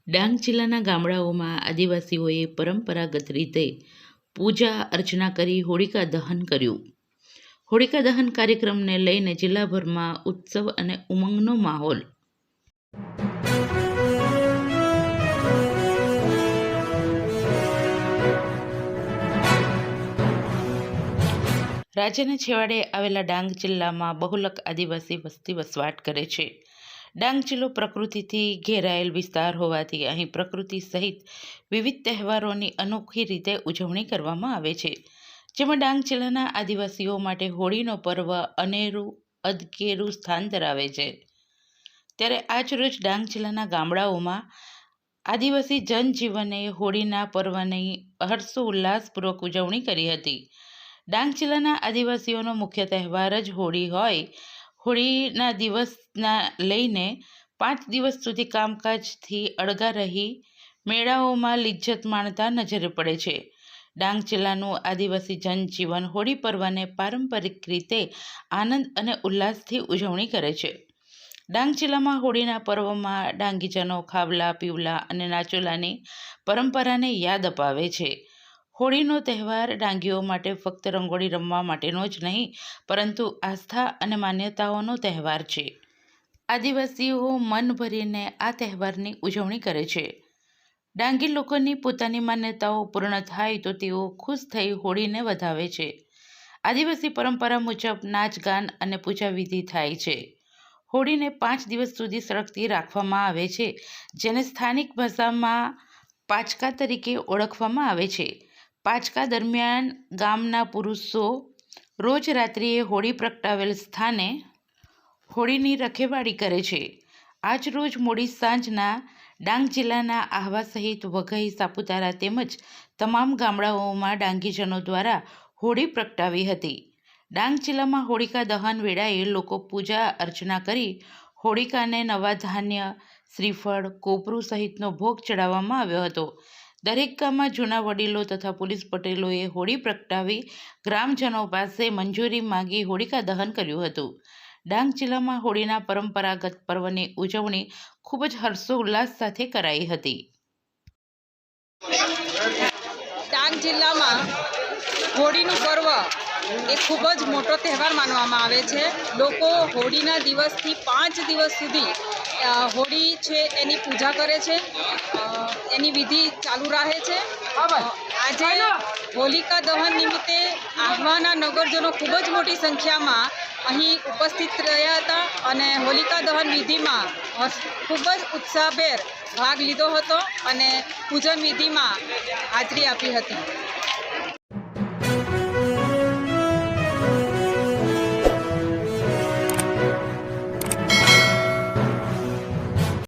ડાંગ જિલ્લાના ગામડાઓમાં આદિવાસીઓએ પરંપરાગત રીતે પૂજા અર્ચના કરી હોળિકા દહન કર્યું. હોળિકા દહન કાર્યક્રમને લઈને જિલ્લાભરમાં ઉત્સવ અને ઉમંગનો માહોલ. રાજ્યના છેવાડે આવેલા ડાંગ જિલ્લામાં બહુલક આદિવાસી વસ્તી વસવાટ કરે છે. ડાંગ જિલ્લો પ્રકૃતિથી ઘેરાયેલ વિસ્તાર હોવાથી અહીં પ્રકૃતિ સહિત વિવિધ તહેવારોની અનોખી રીતે ઉજવણી કરવામાં આવે છે, જેમાં ડાંગ જિલ્લાના આદિવાસીઓ માટે હોળીનો પર્વ અનેરું અદકેરું સ્થાન ધરાવે છે. ત્યારે આજરોજ ડાંગ જિલ્લાના ગામડાઓમાં આદિવાસી જનજીવને હોળીના પર્વની હર્ષોલ્લાસપૂર્વક ઉજવણી કરી હતી. ડાંગ જિલ્લાના આદિવાસીઓનો મુખ્ય તહેવાર જ હોળી હોય. હોળીના દિવસના લઈને 5 દિવસ સુધી કામકાજથી અળગા રહી મેળાઓમાં લિજ્જત માણતા નજરે પડે છે. ડાંગ જિલ્લાનું આદિવાસી જનજીવન હોળી પર્વને પારંપરિક રીતે આનંદ અને ઉલ્લાસથી ઉજવણી કરે છે. ડાંગ જિલ્લામાં હોળીના પર્વમાં ડાંગીજનો ખાવલા પીવલા અને નાચોલાની પરંપરાને યાદ અપાવે છે. હોળીનો તહેવાર ડાંગીઓ માટે ફક્ત રંગોળી રમવા માટેનો જ નહીં, પરંતુ આસ્થા અને માન્યતાઓનો તહેવાર છે. આદિવાસીઓ મન ભરીને આ તહેવારની ઉજવણી કરે છે. ડાંગી લોકોની પોતાની માન્યતાઓ પૂર્ણ થાય તો તેઓ ખુશ થઈ હોળીને વધાવે છે. આદિવાસી પરંપરા મુજબ નાચ ગાન અને પૂજા વિધિ થાય છે. હોળીને 5 દિવસ સુધી સળગતી રાખવામાં આવે છે, જેને સ્થાનિક ભાષામાં પાચકા તરીકે ઓળખવામાં આવે છે. પાચકા દરમિયાન ગામના પુરુષો રોજ રાત્રિએ હોળી પ્રગટાવેલ સ્થાને હોળીની રખેવાળી કરે છે. આજ રોજ મોડી સાંજના ડાંગ જિલ્લાના આહવા સહિત વઘઈ, સાપુતારા તેમજ તમામ ગામડાઓમાં ડાંગીજનો દ્વારા હોળી પ્રગટાવી હતી. ડાંગ જિલ્લામાં હોળિકા દહન વેળાએ લોકો પૂજા અર્ચના કરી હોળિકાને નવા ધાન્ય, શ્રીફળ, કોપરું સહિતનો ભોગ ચડાવવામાં આવ્યો હતો. દરેક ગામમાં જૂના વડીલો તથા પોલીસ પટેલોએ હોળી પ્રગટાવી ગ્રામજનો પાસે મંજૂરી માંગી હોળિકા દહન કર્યું હતું. ડાંગ જિલ્લામાં હોળીના પરંપરાગત પર્વની ઉજવણી ખૂબ જ હર્ષોલ્લાસ સાથે કરાઈ હતી. ડાંગ જિલ્લામાં હોળીનું પર્વ એ ખૂબ જ મોટો તહેવાર માનવામાં આવે છે. લોકો હોળીના દિવસથી 5 દિવસ સુધી હોળી છે એની પૂજા કરે છે, એની વિધિ ચાલુ રહે છે. આજે હોલિકા દહન નિમિત્તે આહવાના નગરજનો ખૂબ જ મોટી સંખ્યામાં અહીં ઉપસ્થિત રહ્યા હતા અને હોલિકા દહન વિધિમાં ખૂબ જ ઉત્સાહભેર ભાગ લીધો હતો અને પૂજન વિધિમાં હાજરી આપી હતી.